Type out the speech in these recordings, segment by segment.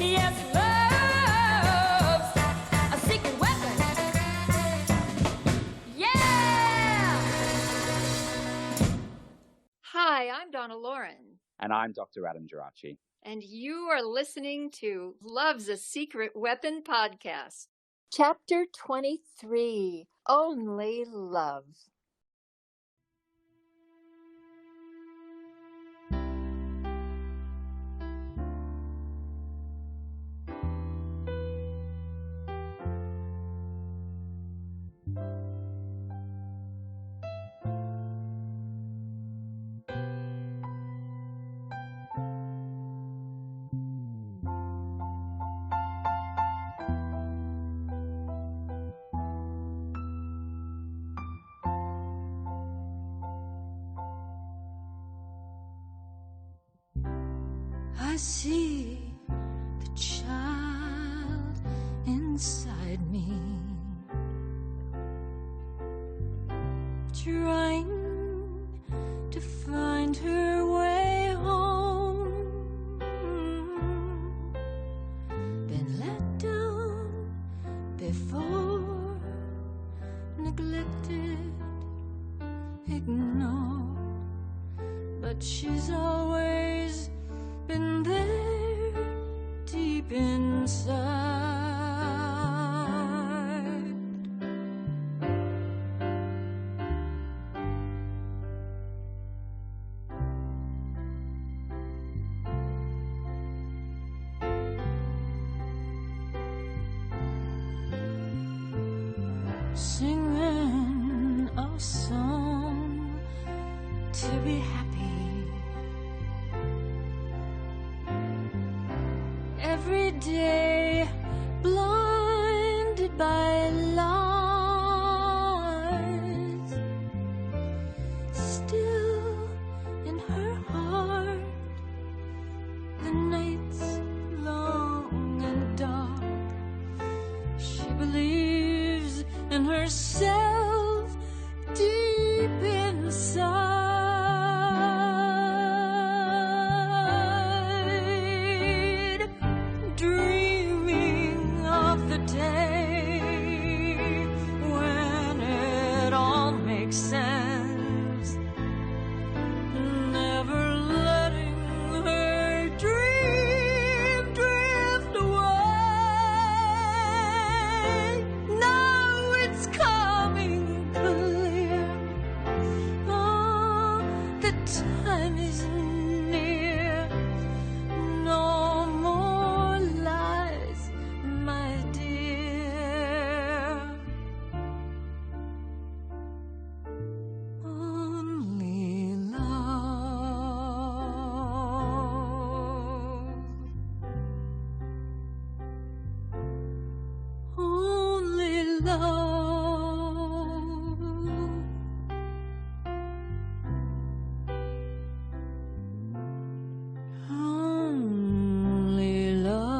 Yes, love's a secret weapon. Yeah! Hi, I'm Donna Loren. And I'm Dr. Adam Gerace. And you are listening to Love's a Secret Weapon podcast. Chapter 23, Only Love. I see the child inside me, trying to find her way home. Been let down before, neglected, ignored, but she's always been there deep inside. Singing a song to be happy. Every day blinded by lies, still in her heart the nights long and dark. She believes in herself deep inside. Dreaming of the day when it all makes sense, never letting her dream drift away. Now it's coming clear, oh, the time is near. No more lies, my dear. Only love. Only love. Only love.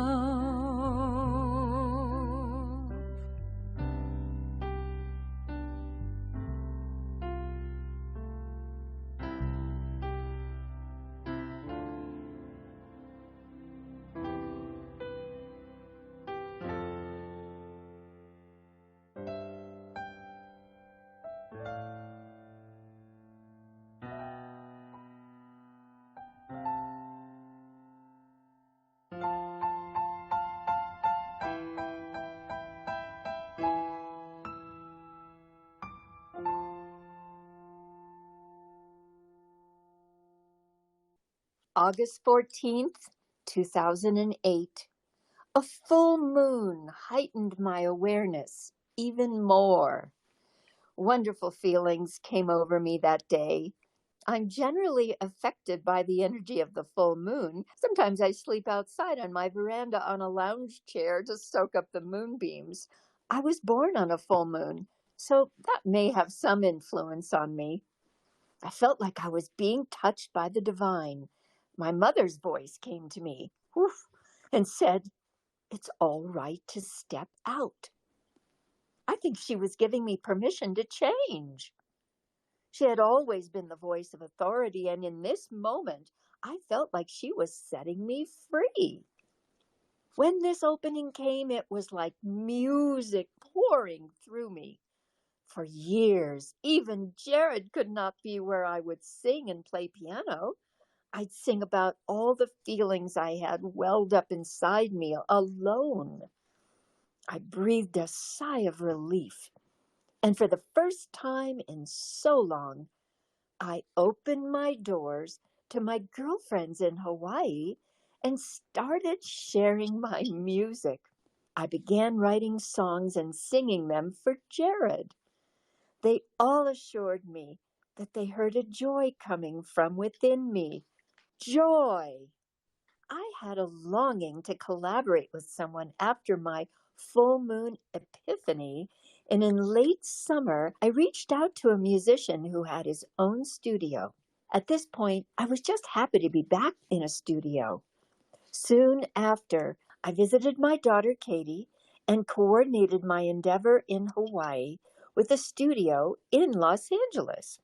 August 14th, 2008. A full moon heightened my awareness even more. Wonderful feelings came over me that day. I'm generally affected by the energy of the full moon. Sometimes I sleep outside on my veranda on a lounge chair to soak up the moonbeams. I was born on a full moon, so that may have some influence on me. I felt like I was being touched by the divine. My mother's voice came to me, woof, and said, "It's all right to step out." I think she was giving me permission to change. She had always been the voice of authority, and in this moment, I felt like she was setting me free. When this opening came, it was like music pouring through me. For years, even Jared could not be where I would sing and play piano. I'd sing about all the feelings I had welled up inside me alone. I breathed a sigh of relief, and for the first time in so long, I opened my doors to my girlfriends in Hawaii and started sharing my music. I began writing songs and singing them for Jared. They all assured me that they heard a joy coming from within me. Joy! I had a longing to collaborate with someone after my full moon epiphany, and in late summer, I reached out to a musician who had his own studio. At this point, I was just happy to be back in a studio. Soon after, I visited my daughter Katie and coordinated my endeavor in Hawaii with a studio in Los Angeles.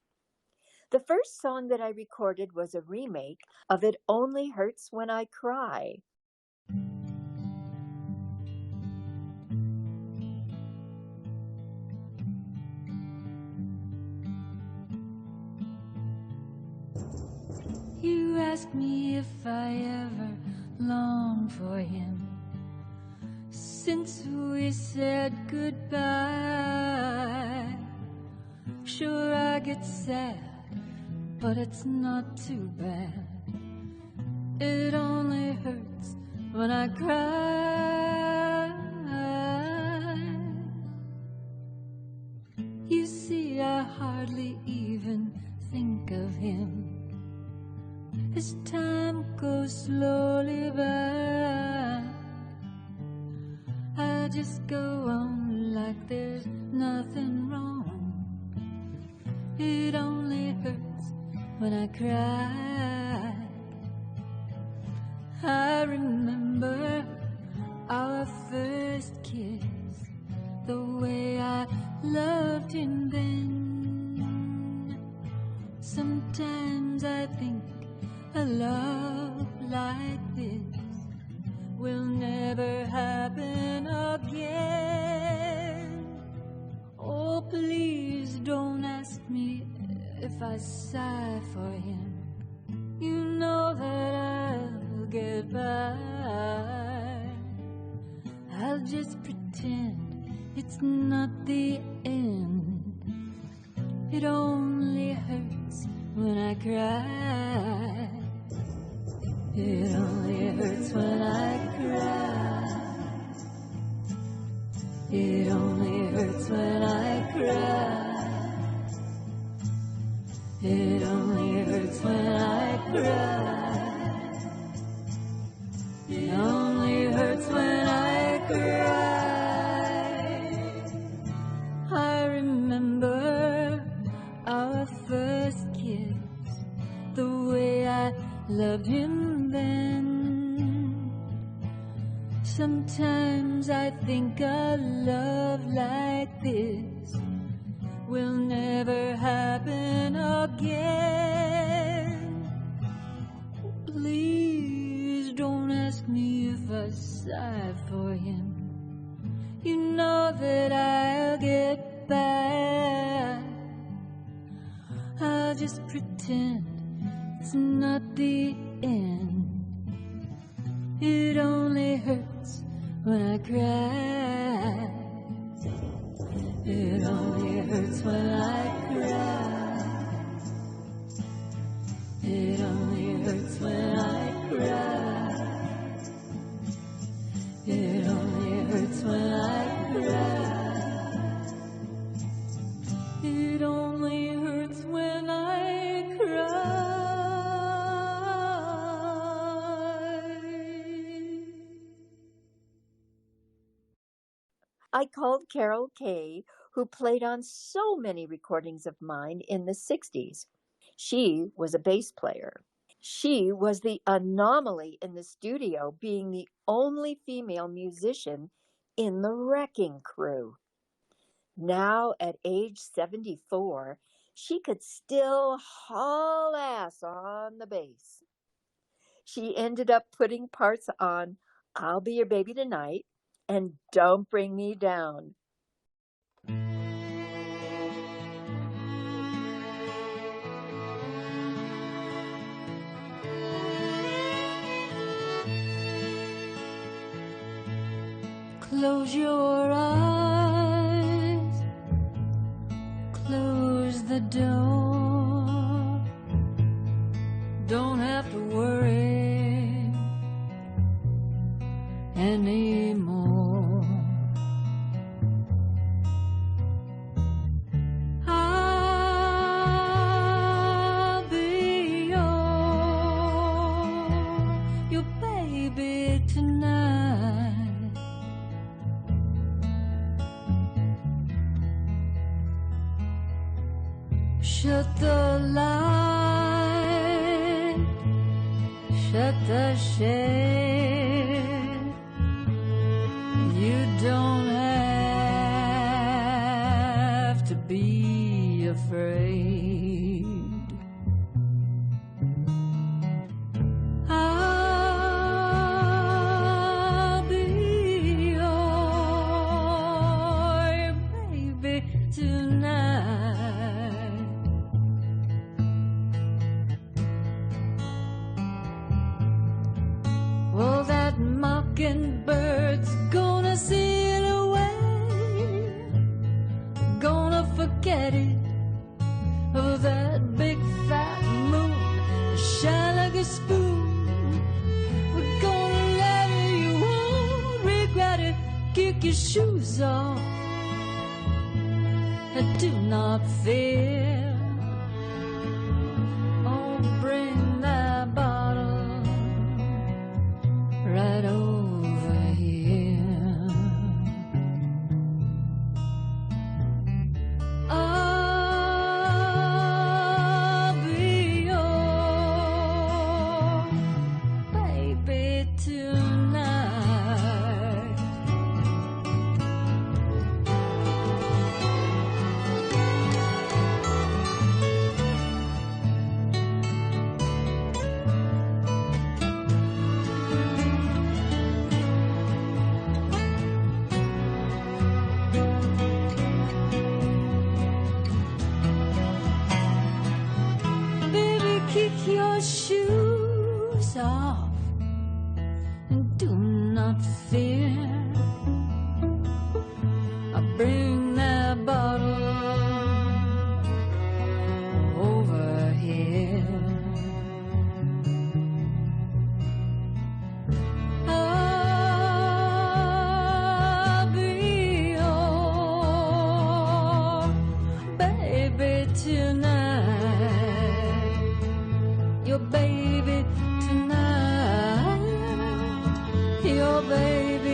The first song that I recorded was a remake of It Only Hurts When I Cry. You ask me if I ever long for him since we said goodbye. Sure, I get sad, but it's not too bad. It only hurts when I cry. You see, I hardly even think of him as time goes slowly by. I just go on like there's nothing wrong. It only hurts when I cry. I remember our first kiss, the way I loved him then. Sometimes I think a love like this will never happen again. Oh, please don't ask me if I sigh for him. You know that I'll get by. I'll just pretend it's not the end. It only hurts when I cry. It only hurts when I cry. It only hurts when I cry. It only hurts when I cry. It only hurts when I cry. I remember our first kiss, the way I loved him then. Sometimes I think a love like this will never happen again. Please don't ask me if I sigh for him. You know that I'll get by. I'll just pretend it's not the end. It only hurts when I cry. It only hurts when I cry. It only hurts when I cry. It only hurts when I cry. It only hurts when I cry. I called Carol Kay, who played on so many recordings of mine in the 60s. She was a bass player. She was the anomaly in the studio, being the only female musician in the wrecking crew. Now, at age 74, she could still haul ass on the bass. She ended up putting parts on I'll be your baby tonight, and don't bring me down. Close your eyes, close the door. Don't have to worry anymore. I'll be your baby tonight. Shut the light, shut the shade. You don't have to be afraid. I'll be your baby tonight. Well, that mockingbird's gonna sail away, gonna forget it. Oh, that big fat moon shine like a spoon. We're gonna let her, you won't regret it. Kick your shoes off and do not fear. Oh, bring that bottle right over here. I'll be your baby tonight. Kick your shoes off and do not fear. I bring that bottle over here. I'll be your baby tonight. Your baby tonight, your baby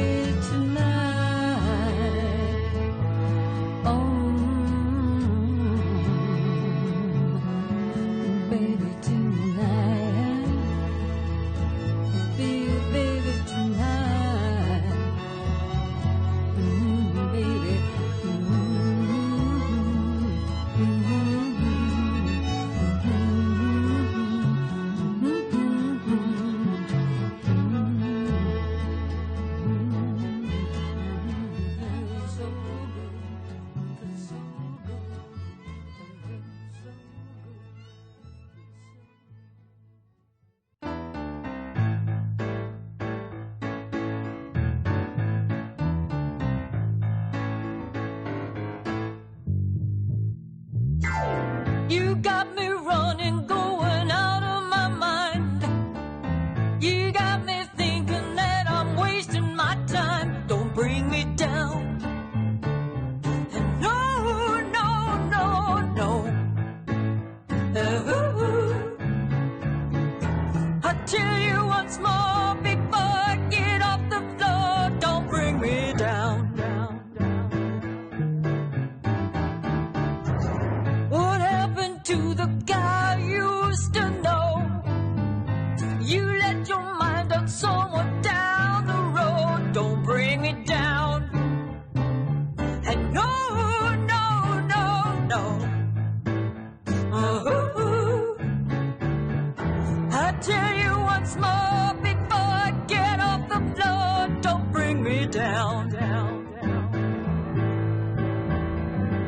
me down, down, down.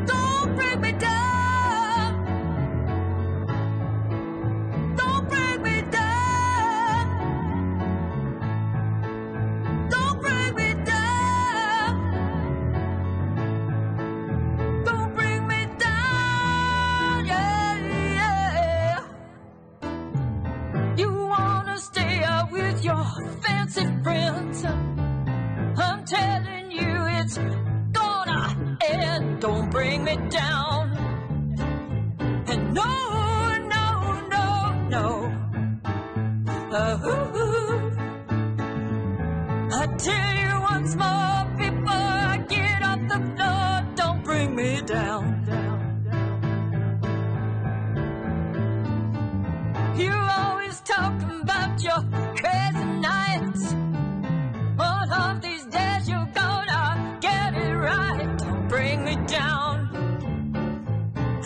Don't bring me down. Don't bring me down. Don't bring me down. Don't bring me down, yeah, yeah. You wanna stay out with your fancy friends. I'm telling you it's gonna end. Don't bring me down. And no, no, no, no. I tell you once more before I get off the floor, don't bring me down, down, down. You always talk about your crazy nights. One of these days you're gonna get it right. Don't bring me down.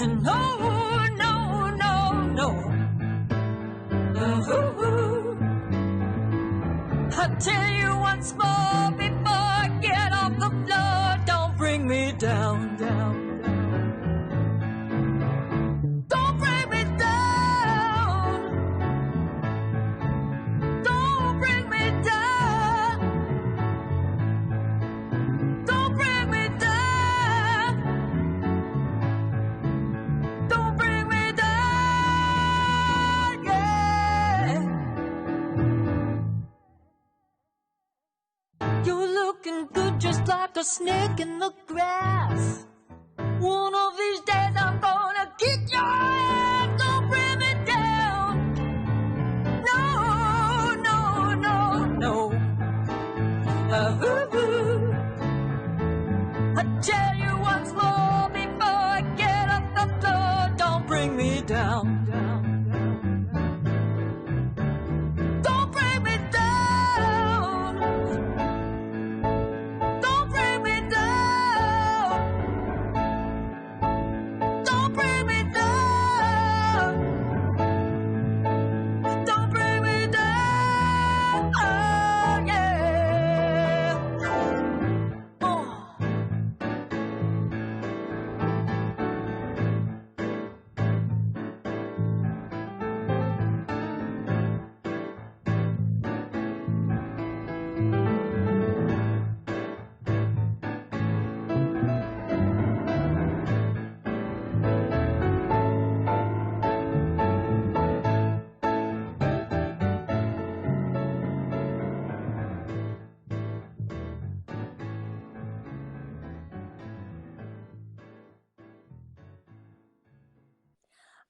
And no, no, no, no. I tell you once more before I get off the floor, don't bring me down, down, down. Don't bring me down. Don't bring me down. Don't bring me down. Don't bring me down, yeah. You're looking good just like a snake in the grass. One of these days I'm gonna kick your ass. Don't bring me down. No, no, no, no. I tell you once more before I get off the floor, don't bring me down, down, down, down. Don't bring me down. Don't bring me down. Don't bring me down. Don't bring me down. Oh, yeah. Oh.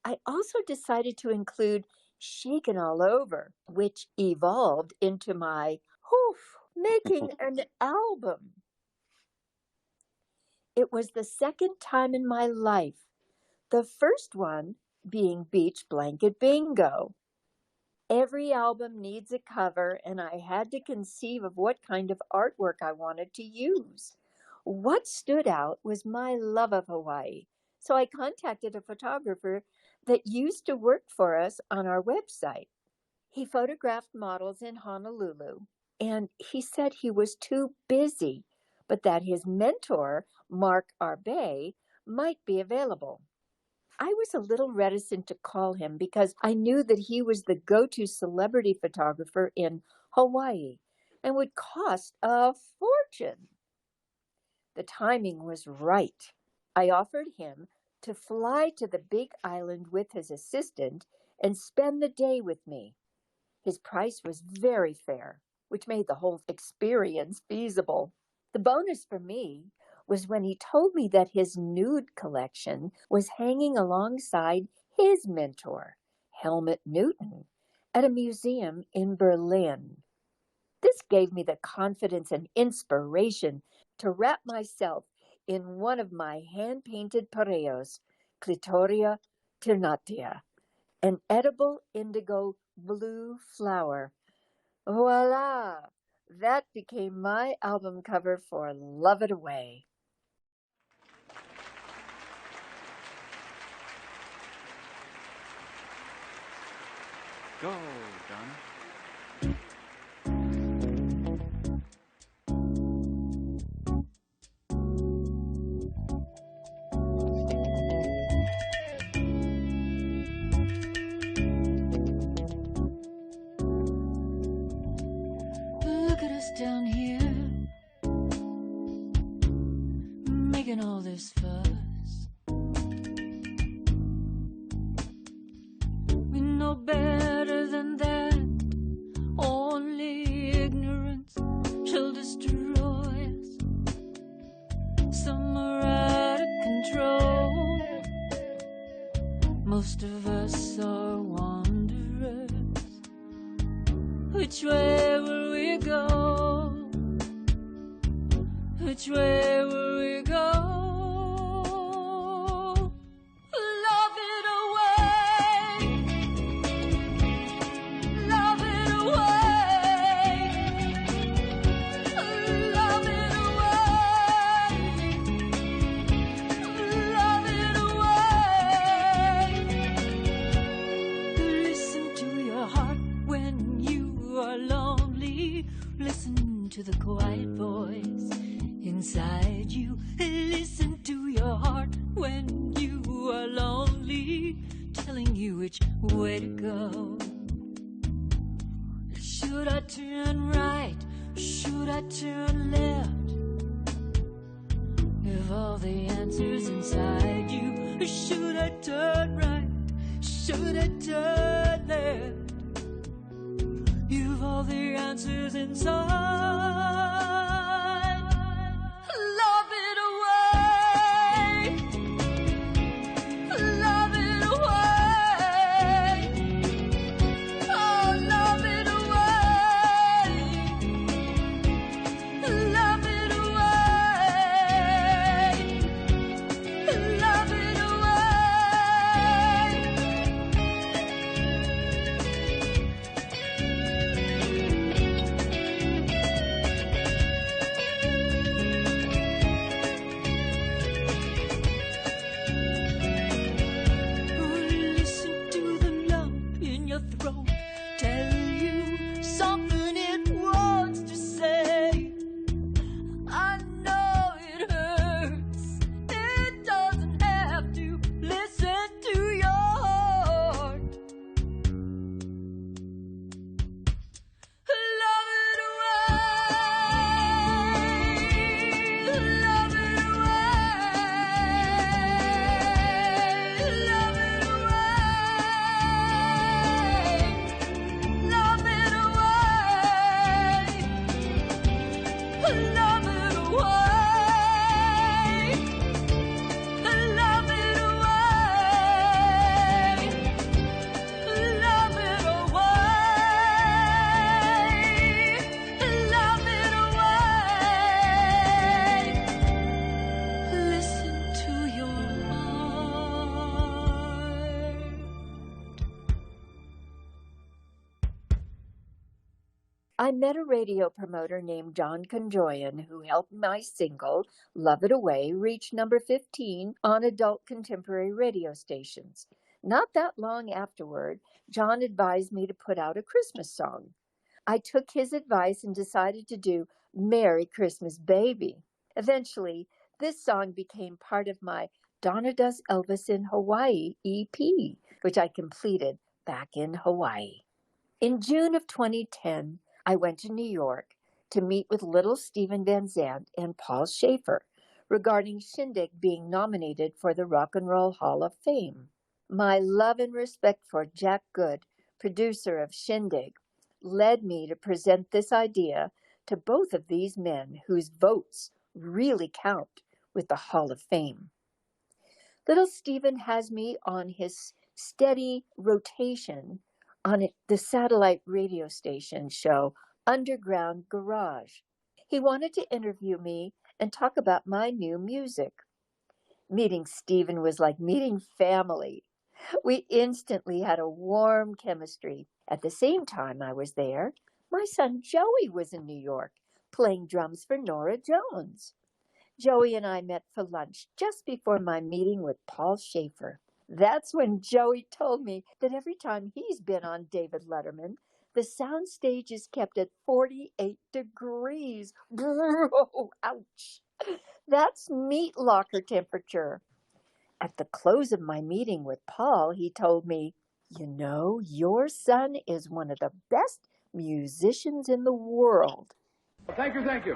I also decided to include Shaken All Over, which evolved into my making an album. It was the second time in my life, the first one being Beach Blanket Bingo. Every album needs a cover, and I had to conceive of what kind of artwork I wanted to use. What stood out was my love of Hawaii, so I contacted a photographer that used to work for us on our website. He photographed models in Honolulu, and he said he was too busy, but that his mentor, Mark Arbe, might be available. I was a little reticent to call him because I knew that he was the go-to celebrity photographer in Hawaii and would cost a fortune. The timing was right. I offered him to fly to the Big Island with his assistant and spend the day with me. His price was very fair, which made the whole experience feasible. The bonus for me was when he told me that his nude collection was hanging alongside his mentor, Helmut Newton, at a museum in Berlin. This gave me the confidence and inspiration to wrap myself in one of my hand-painted pareos, Clitoria ternatia, an edible indigo blue flower. Voila! That became my album cover for Love It Away. Go, Donna. us down here making all this fuss. We know better than that. Only ignorance shall destroy us. Some are out of control. Most of us are wanderers. Which way will we go? Which way will we go? Love it away. Love it away. Love it away. Love it away. Listen to your heart when you are lonely. Listen to the quiet voice inside you. Listen to your heart when you are lonely, telling you which way to go. Should I turn right? Should I turn left? If all the answers inside you, should I turn right? Should I turn left? You've all the answers inside. Love it away. Love it away. Oh, love it away. Love it away. Love it listen to the lump in your throat tell you something it wants to say. I know it hurts. It doesn't have to. Listen to your heart. Love it away. Love it away. Love it away. Love it away. Love it away. Love it away. Love it away. Listen to your heart. I met a radio promoter named John Conjoyan who helped my single, Love It Away, reach number 15 on adult contemporary radio stations. Not that long afterward, John advised me to put out a Christmas song. I took his advice and decided to do Merry Christmas, Baby. Eventually, this song became part of my Donna Does Elvis in Hawaii EP, which I completed back in Hawaii. In June of 2010, I went to New York to meet with little Stephen Van Zandt and Paul Schaefer regarding Shindig being nominated for the Rock and Roll Hall of Fame. My love and respect for Jack Good, producer of Shindig, led me to present this idea to both of these men whose votes really count with the Hall of Fame. Little Stephen has me on his steady rotation on the satellite radio station show Underground Garage. He wanted to interview me and talk about my new music. Meeting Stephen was like meeting family. We instantly had a warm chemistry. At the same time I was there, my son Joey was in New York, playing drums for Nora Jones. Joey and I met for lunch just before my meeting with Paul Schaefer. That's when Joey told me that every time he's been on David Letterman, the sound stage is kept at 48 degrees. Oh, ouch. That's meat locker temperature. At the close of my meeting with Paul, he told me, "You know, your son is one of the best musicians in the world." Thank you, thank you.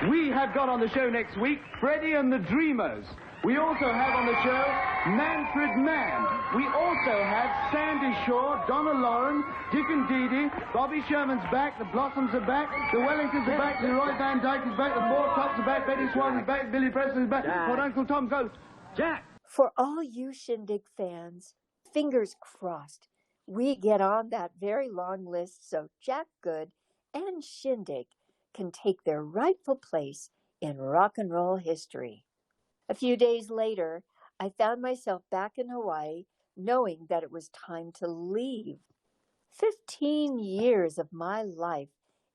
We have got on the show next week Freddie and the Dreamers. We also have on the show Manfred Mann. We also have Sandy Shaw, Donna Loren, Dick and Dee Dee, Bobby Sherman's back, the Blossoms are back, the Wellingtons are back, Leroy Van Dyke is back, the Four Tops are back, Betty Swan is back, Billy Preston is back, but Uncle Tom goes, Jack. For all you Shindig fans, fingers crossed, we get on that very long list so Jack Good and Shindig can take their rightful place in rock and roll history. A few days later, I found myself back in Hawaii, knowing that it was time to leave. 15 years of my life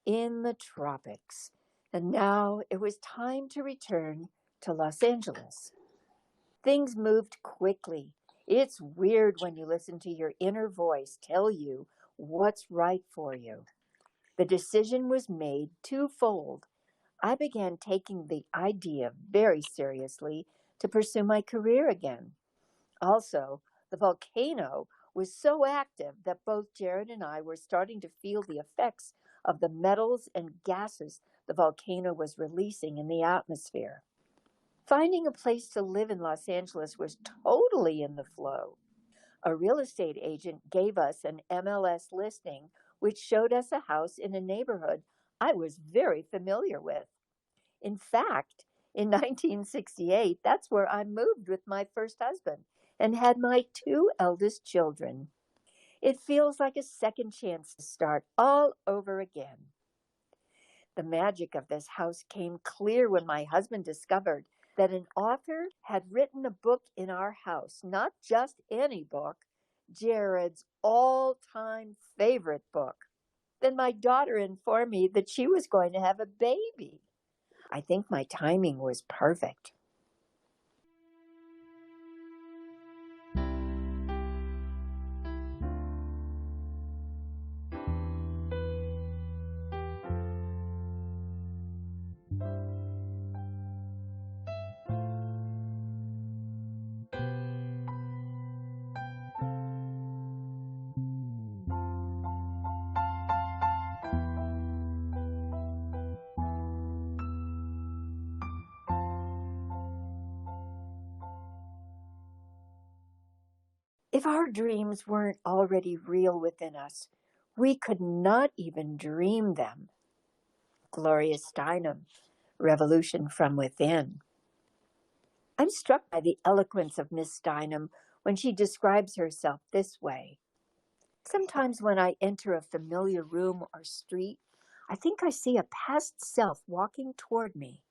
in the tropics, and now it was time to return to Los Angeles. Things moved quickly. It's weird when you listen to your inner voice tell you what's right for you. The decision was made twofold. I began taking the idea very seriously to pursue my career again. Also, the volcano was so active that both Jared and I were starting to feel the effects of the metals and gases the volcano was releasing in the atmosphere. Finding a place to live in Los Angeles was totally in the flow. A real estate agent gave us an MLS listing which showed us a house in a neighborhood I was very familiar with. In fact, in 1968, that's where I moved with my first husband and had my two eldest children. It feels like a second chance to start all over again. The magic of this house came clear when my husband discovered that an author had written a book in our house, not just any book, Jared's all-time favorite book. Then my daughter informed me that she was going to have a baby. I think my timing was perfect. If our dreams weren't already real within us, we could not even dream them. Gloria Steinem, Revolution from Within. I'm struck by the eloquence of Miss Steinem when she describes herself this way. Sometimes when I enter a familiar room or street, I think I see a past self walking toward me.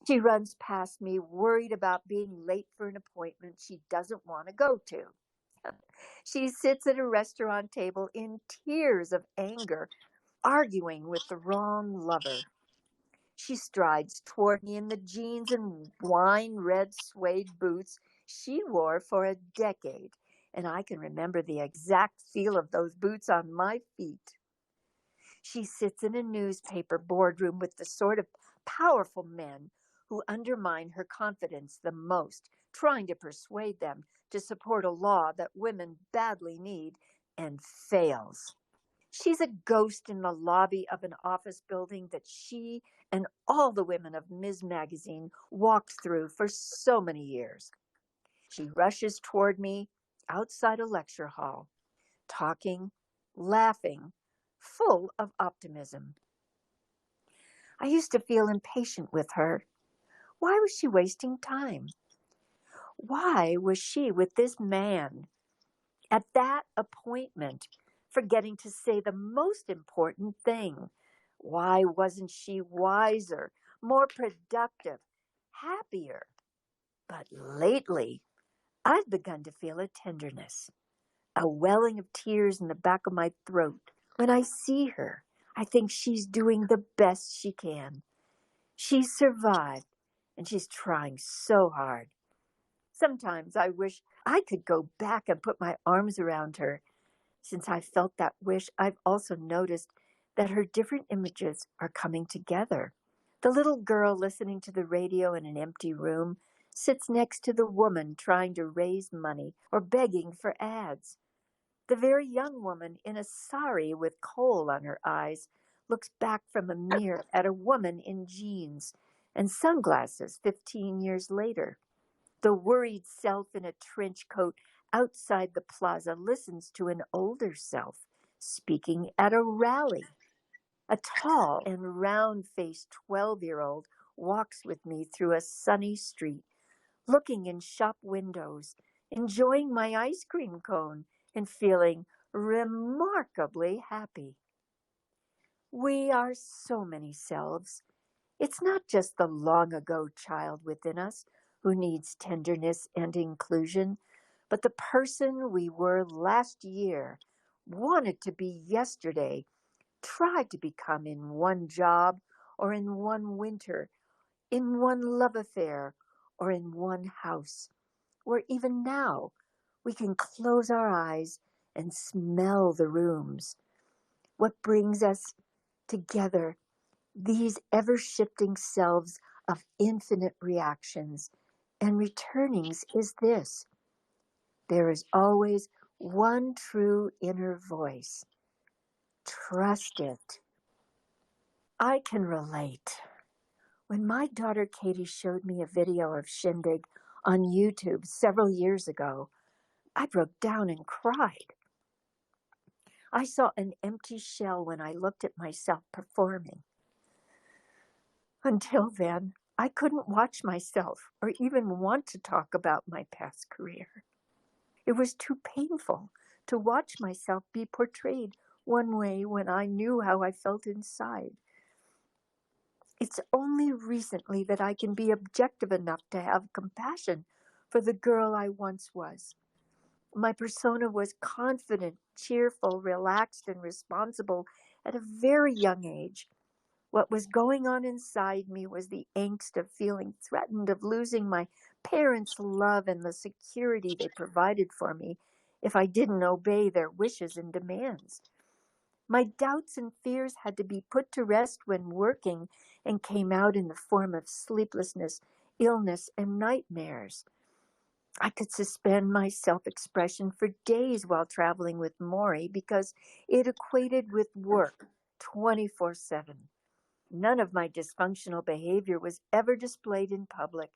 She runs past me, worried about being late for an appointment she doesn't want to go to. She sits at a restaurant table in tears of anger, arguing with the wrong lover. She strides toward me in the jeans and wine-red suede boots she wore for a decade, and I can remember the exact feel of those boots on my feet. She sits in a newspaper boardroom with the sort of powerful men who undermine her confidence the most, trying to persuade them to support a law that women badly need and fails. She's a ghost in the lobby of an office building that she and all the women of Ms. Magazine walked through for so many years. She rushes toward me outside a lecture hall, talking, laughing, full of optimism. I used to feel impatient with her. Why was she wasting time? Why was she with this man at that appointment, forgetting to say the most important thing? Why wasn't she wiser, more productive, happier? But lately, I've begun to feel a tenderness, a welling of tears in the back of my throat. When I see her, I think she's doing the best she can. She's survived, and she's trying so hard. Sometimes I wish I could go back and put my arms around her. Since I felt that wish, I've also noticed that her different images are coming together. The little girl listening to the radio in an empty room sits next to the woman trying to raise money or begging for ads. The very young woman in a sari with coal on her eyes looks back from a mirror at a woman in jeans and sunglasses 15 years later. The worried self in a trench coat outside the plaza listens to an older self speaking at a rally. A tall and round-faced 12-year-old walks with me through a sunny street, looking in shop windows, enjoying my ice cream cone, and feeling remarkably happy. We are so many selves. It's not just the long-ago child within us who needs tenderness and inclusion, but the person we were last year, wanted to be yesterday, tried to become in one job or in one winter, in one love affair or in one house, where even now we can close our eyes and smell the rooms. What brings us together, these ever-shifting selves of infinite reactions and returnings, is this: there is always one true inner voice. Trust it. I can relate. When my daughter Katie showed me a video of Shindig on YouTube several years ago, I broke down and cried. I saw an empty shell when I looked at myself performing. Until then, I couldn't watch myself or even want to talk about my past career. It was too painful to watch myself be portrayed one way when I knew how I felt inside. It's only recently that I can be objective enough to have compassion for the girl I once was. My persona was confident, cheerful, relaxed, and responsible at a very young age. What was going on inside me was the angst of feeling threatened, of losing my parents' love and the security they provided for me if I didn't obey their wishes and demands. My doubts and fears had to be put to rest when working, and came out in the form of sleeplessness, illness, and nightmares. I could suspend my self-expression for days while traveling with Maury because it equated with work 24/7. None of my dysfunctional behavior was ever displayed in public.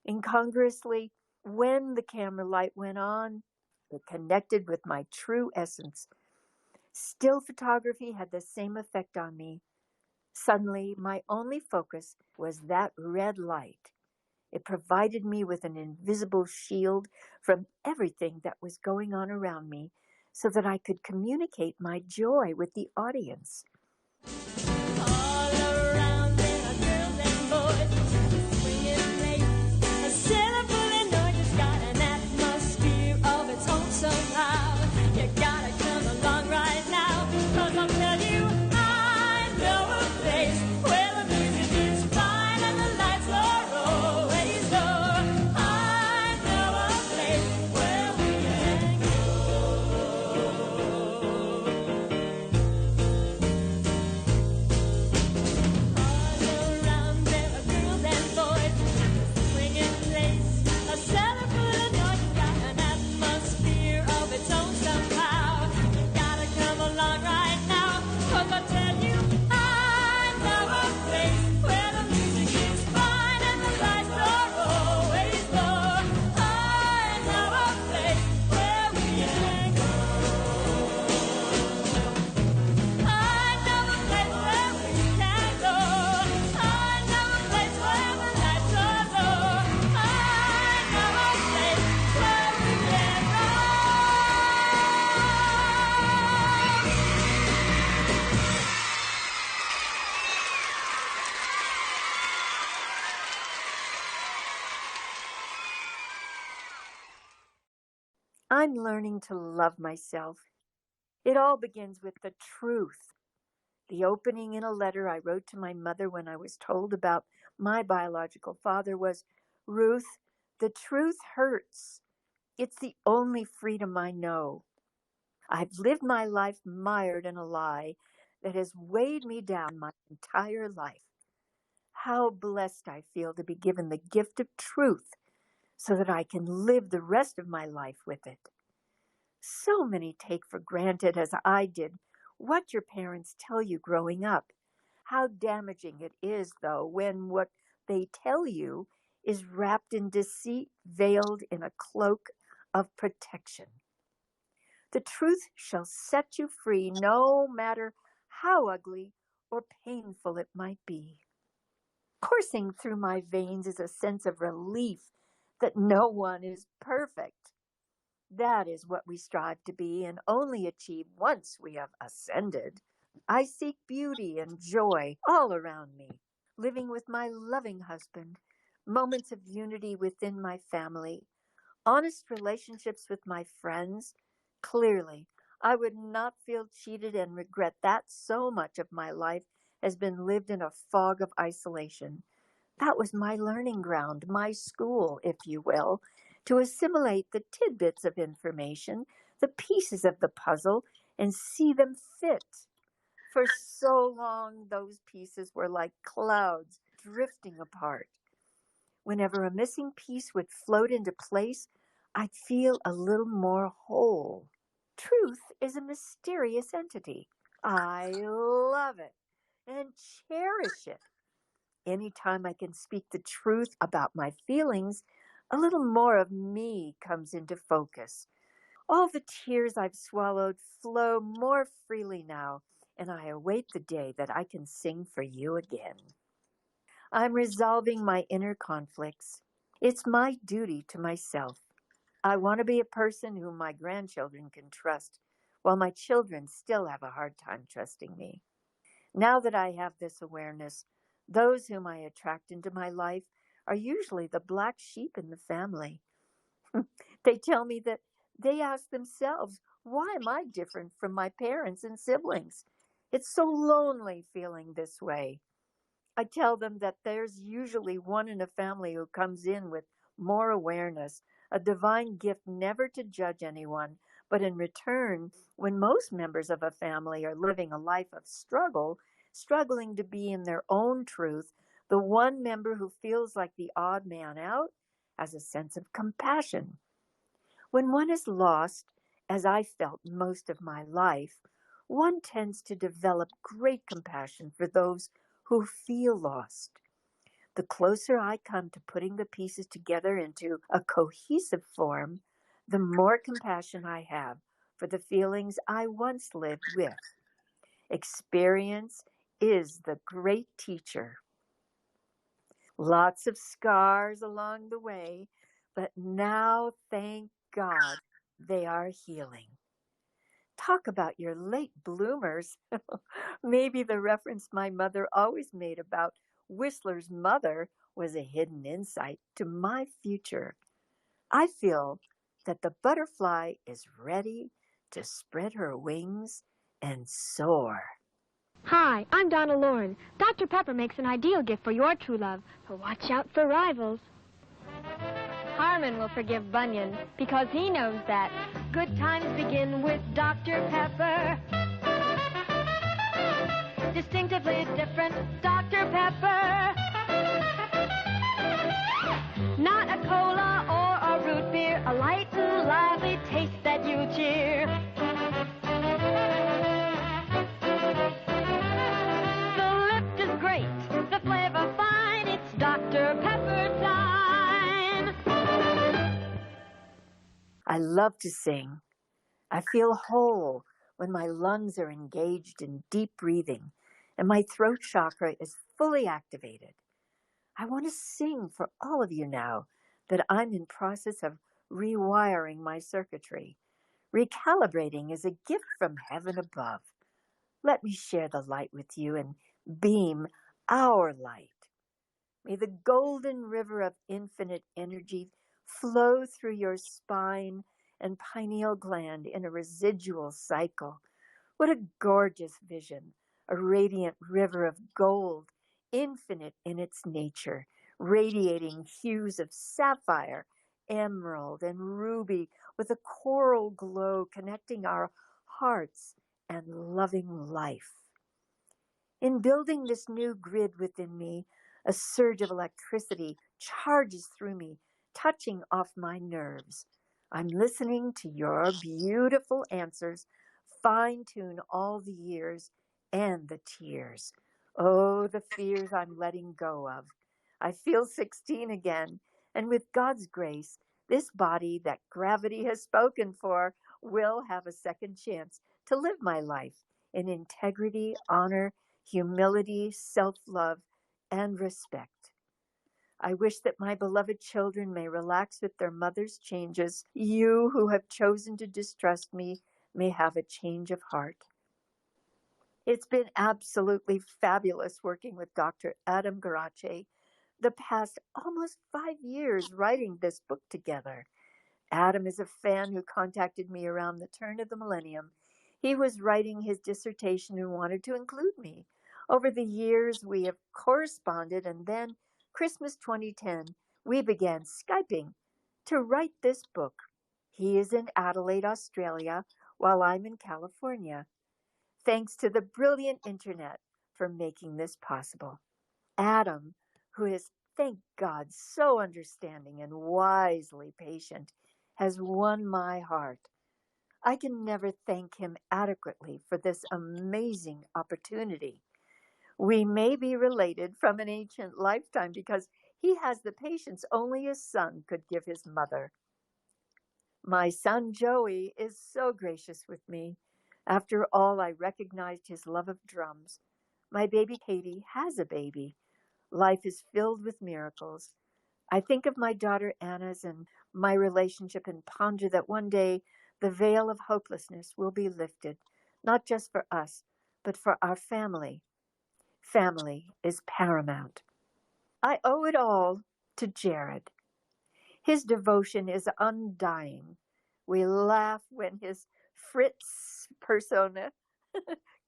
Incongruously, when the camera light went on, it connected with my true essence. Still photography had the same effect on me. Suddenly, my only focus was that red light. It provided me with an invisible shield from everything that was going on around me so that I could communicate my joy with the audience. All around there are girls and boys, swinging late, a sailor pulling north. It's got an atmosphere of its own somehow. You gotta come along right now, 'cause I'll tell you, I know a place where the music is fine and the lights are always low. I know a place where we can go. All around there are girls and boys, swinging lace, a cellar full of noise. It's got an atmosphere of its own somehow. You gotta come along right now, 'cause I tell you, I know a place where the music is fine and the lights are always low. I know a place where we can go. I know a place where we can go. I know a place where the lights are low. I know a place where we can go. I'm learning to love myself. It all begins with the truth. The opening in a letter I wrote to my mother when I was told about my biological father was, "Ruth, the truth hurts. It's the only freedom I know. I've lived my life mired in a lie that has weighed me down my entire life. How blessed I feel to be given the gift of truth so that I can live the rest of my life with it. So many take for granted, as I did, what your parents tell you growing up. How damaging it is, though, when what they tell you is wrapped in deceit, veiled in a cloak of protection. The truth shall set you free, no matter how ugly or painful it might be. Coursing through my veins is a sense of relief that no one is perfect. That is what we strive to be and only achieve once we have ascended. I seek beauty and joy all around me, living with my loving husband, moments of unity within my family, honest relationships with my friends. Clearly, I would not feel cheated and regret that so much of my life has been lived in a fog of isolation. That was my learning ground, my school, if you will, to assimilate the tidbits of information, the pieces of the puzzle, and see them fit. For so long, those pieces were like clouds drifting apart. Whenever a missing piece would float into place, I'd feel a little more whole. Truth is a mysterious entity. I love it and cherish it. Anytime I can speak the truth about my feelings, a little more of me comes into focus. All the tears I've swallowed flow more freely now, and I await the day that I can sing for you again. I'm resolving my inner conflicts. It's my duty to myself. I want to be a person whom my grandchildren can trust, while my children still have a hard time trusting me. Now that I have this awareness, those whom I attract into my life are usually the black sheep in the family. They tell me that they ask themselves, why am I different from my parents and siblings? It's so lonely feeling this way. I tell them that there's usually one in a family who comes in with more awareness, a divine gift never to judge anyone, but in return, when most members of a family are living a life of struggle, struggling to be in their own truth, the one member who feels like the odd man out has a sense of compassion. When one is lost, as I felt most of my life, one tends to develop great compassion for those who feel lost. The closer I come to putting the pieces together into a cohesive form, the more compassion I have for the feelings I once lived with. Experience is the great teacher. Lots of scars along the way, but now, thank God, they are healing. Talk about your late bloomers. Maybe the reference my mother always made about Whistler's mother was a hidden insight to my future. I feel that the butterfly is ready to spread her wings and soar. Hi, I'm Donna Loren. Dr. Pepper makes an ideal gift for your true love, but watch out for rivals. Harmon will forgive Bunyan because he knows that good times begin with Dr. Pepper. Distinctively different Dr. Pepper. Not a cola or a root beer, a light and lively taste that you'll cheer. The lift is great, the flavor fine, it's Dr. Pepper time. I love to sing. I feel whole when my lungs are engaged in deep breathing and my throat chakra is fully activated. I want to sing for all of you now that I'm in process of rewiring my circuitry. Recalibrating is a gift from heaven above. Let me share the light with you and beam our light. May the golden river of infinite energy flow through your spine and pineal gland in a residual cycle. What a gorgeous vision, a radiant river of gold, infinite in its nature, radiating hues of sapphire, emerald, and ruby with a coral glow connecting our hearts and loving life. In building this new grid within me, a surge of electricity charges through me, touching off my nerves. I'm listening to your beautiful answers fine-tune all the years and the tears. Oh, the fears I'm letting go of. I feel 16 again, and with God's grace, this body that gravity has spoken for will have a second chance to live my life in integrity, honor, humility, self-love, and respect. I wish that my beloved children may relax with their mother's changes. You who have chosen to distrust me may have a change of heart. It's been absolutely fabulous working with Dr. Adam Gerace the past almost 5 years writing this book together. Adam is a fan who contacted me around the turn of the millennium. He was writing his dissertation and wanted to include me. Over the years, we have corresponded, and then Christmas 2010, we began Skyping to write this book. He is in Adelaide, Australia, while I'm in California. Thanks to the brilliant internet for making this possible. Adam, who is, thank God, so understanding and wisely patient, has won my heart. I can never thank him adequately for this amazing opportunity. We may be related from an ancient lifetime because he has the patience only a son could give his mother. My son Joey is so gracious with me. After all, I recognized his love of drums. My baby Katie has a baby. Life is filled with miracles. I think of my daughter Anna's and my relationship and ponder that one day the veil of hopelessness will be lifted, not just for us, but for our family. Family is paramount. I owe it all to Jared. His devotion is undying. We laugh when his Fritz persona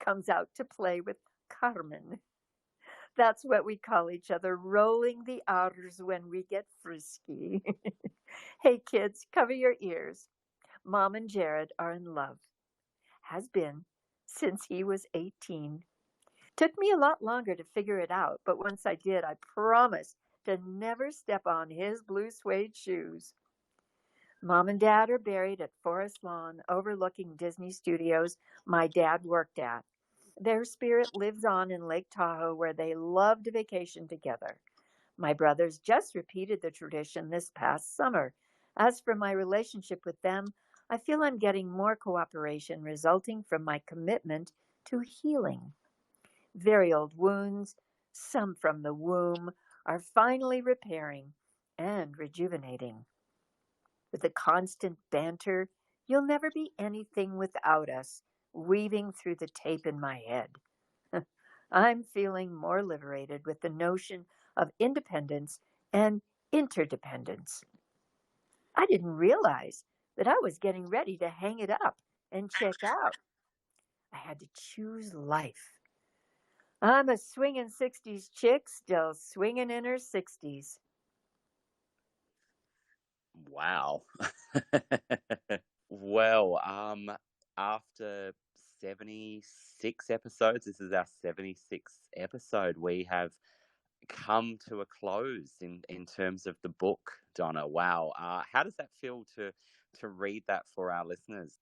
comes out to play with Carmen. That's what we call each other, rolling the R's when we get frisky. Hey kids, cover your ears. Mom and Jared are in love. Has been since he was 18. Took me a lot longer to figure it out, but once I did, I promised to never step on his blue suede shoes. Mom and Dad are buried at Forest Lawn, overlooking Disney Studios my dad worked at. Their spirit lives on in Lake Tahoe, where they loved to vacation together. My brothers just repeated the tradition this past summer. As for my relationship with them, I feel I'm getting more cooperation resulting from my commitment to healing. Very old wounds, some from the womb, are finally repairing and rejuvenating. With the constant banter, you'll never be anything without us, weaving through the tape in my head. I'm feeling more liberated with the notion of independence and interdependence. I didn't realize that I was getting ready to hang it up and check out. I had to choose life. I'm a swinging 60s chick, still swinging in her 60s. Wow. Well, after 76 episodes, this is our 76th episode, we have come to a close in terms of the book, Donna. Wow. How does that feel to read that for our listeners?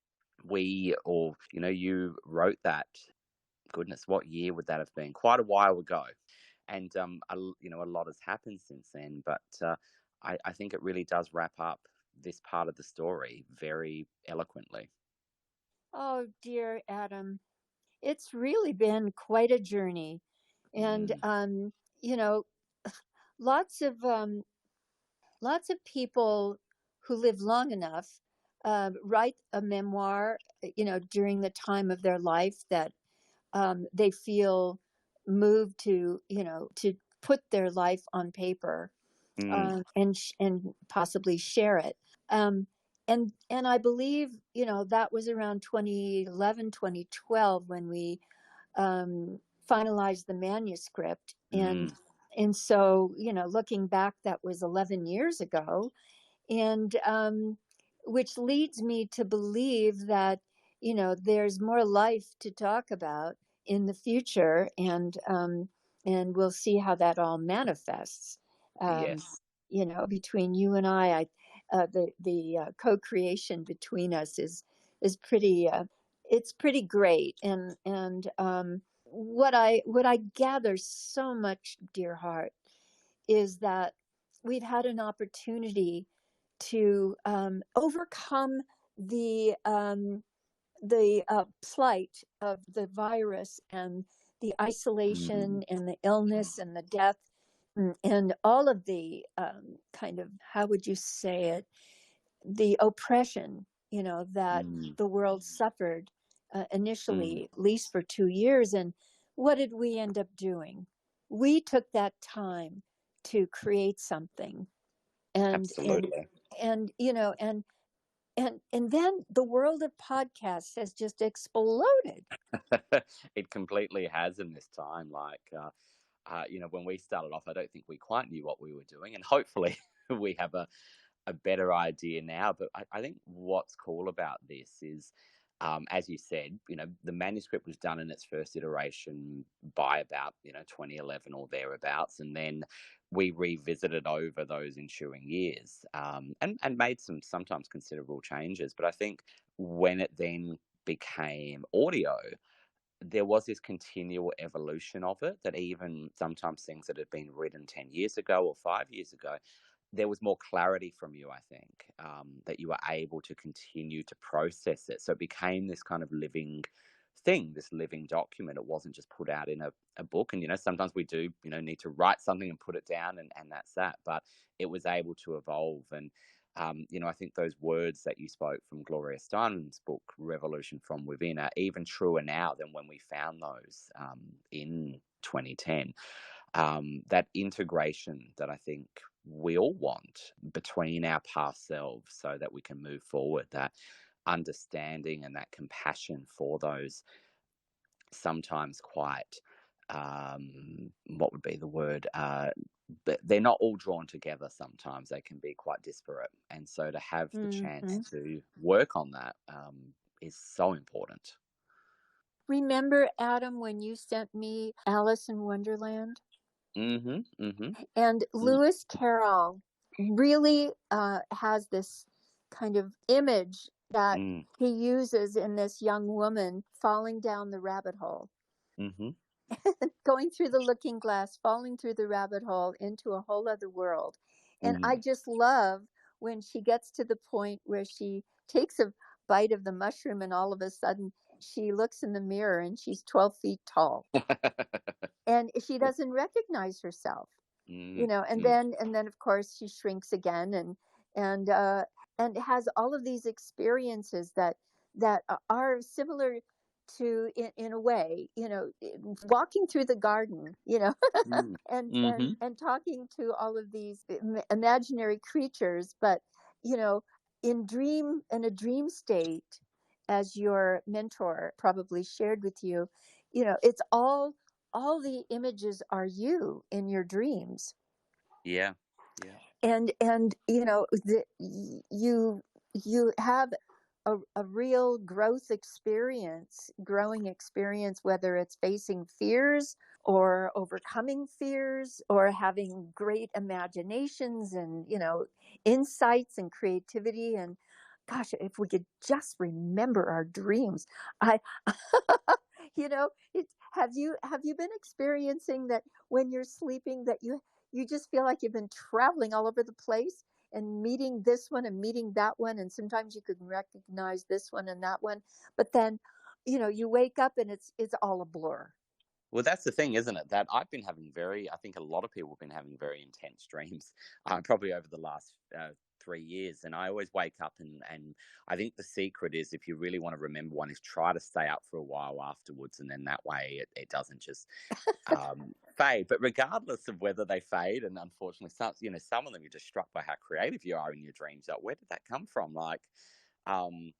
You wrote that, goodness, what year would that have been? Quite a while ago. And, a lot has happened since then, but I think it really does wrap up this part of the story very eloquently. Oh, dear Adam, it's really been quite a journey. And, you know, lots of people who live long enough write a memoir, during the time of their life that they feel moved to put their life on paper and possibly share it. And I believe, that was around 2011, 2012 when we finalized the manuscript. And so, looking back, that was 11 years ago. And which leads me to believe that, there's more life to talk about in the future. And we'll see how that all manifests. Yes. Between you and I the co-creation between us is pretty it's pretty great. And what I gather so much, dear heart, is that we've had an opportunity to overcome the plight of the virus and the isolation and the illness and the death and all of the kind of, how would you say it, the oppression, that the world suffered initially, at least for 2 years. And what did we end up doing? We took that time to create something, and Absolutely. and and then the world of podcasts has just exploded. It completely has in this time. Like, when we started off, I don't think we quite knew what we were doing, and hopefully we have a better idea now. But I think what's cool about this is, as you said, the manuscript was done in its first iteration by about 2011 or thereabouts, and then we revisited over those ensuing years, and made some sometimes considerable changes. But I think when it then became audio, there was this continual evolution of it, that even sometimes things that had been written 10 years ago or 5 years ago, there was more clarity from you, I think, that you were able to continue to process it. So it became this kind of living thing, this living document. It wasn't just put out in a book. And, sometimes we do, need to write something and put it down, and that's that. But it was able to evolve. And, I think those words that you spoke from Gloria Steinem's book, Revolution from Within, are even truer now than when we found those in 2010. That integration that I think we all want between our past selves so that we can move forward, that understanding and that compassion for those sometimes quite, what would be the word? They're not all drawn together. Sometimes they can be quite disparate. And so to have the chance to work on that is so important. Remember, Adam, when you sent me Alice in Wonderland? And Lewis Carroll really has this kind of image that he uses in this young woman falling down the rabbit hole, going through the looking glass, falling through the rabbit hole into a whole other world. And I just love when she gets to the point where she takes a bite of the mushroom and all of a sudden she looks in the mirror and she's 12 feet tall. And she doesn't recognize herself, and then of course she shrinks again and has all of these experiences that are similar to, in a way, walking through the garden, and talking to all of these imaginary creatures, but in a dream state, as your mentor probably shared with you, it's all the images are you in your dreams. Yeah. And you have a real growing experience, whether it's facing fears or overcoming fears or having great imaginations and, insights and creativity. And gosh, if we could just remember our dreams. Have you been experiencing that when you're sleeping that you just feel like you've been traveling all over the place and meeting this one and meeting that one, and sometimes you can recognize this one and that one, but then you wake up and it's all a blur? Well, that's the thing, isn't it? That I've been having I think a lot of people have been having very intense dreams, probably over the last 3 years. And I always wake up and I think the secret is, if you really want to remember one, is try to stay up for a while afterwards. And then that way it doesn't just fade. But regardless of whether they fade, and unfortunately, some of them, you're just struck by how creative you are in your dreams. Like, where did that come from?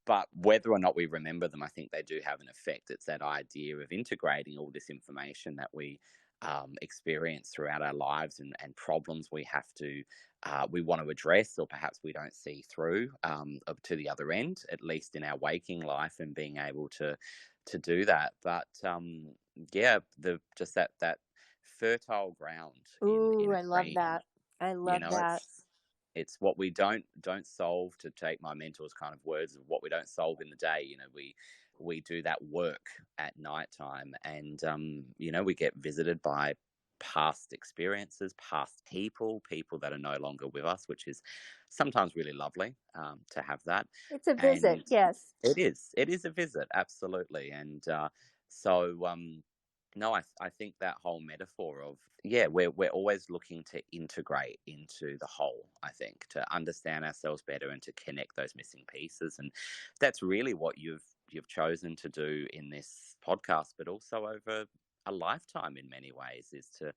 But whether or not we remember them, I think they do have an effect. It's that idea of integrating all this information that we experience throughout our lives, and problems we want to address, or perhaps we don't see through up to the other end, at least in our waking life, and being able to do that. But just that fertile ground. Ooh, I love that. I love that. It's what we don't solve, to take my mentor's kind of words, of what we don't solve in the day. we do that work at nighttime, and we get visited by past experiences, past people that are no longer with us, which is sometimes really lovely to have that. It's a visit, And yes. it is a visit, absolutely. And no, I think that whole metaphor of, we're always looking to integrate into the whole, I think, to understand ourselves better and to connect those missing pieces. And that's really what you've chosen to do in this podcast, but also over a lifetime in many ways, is to,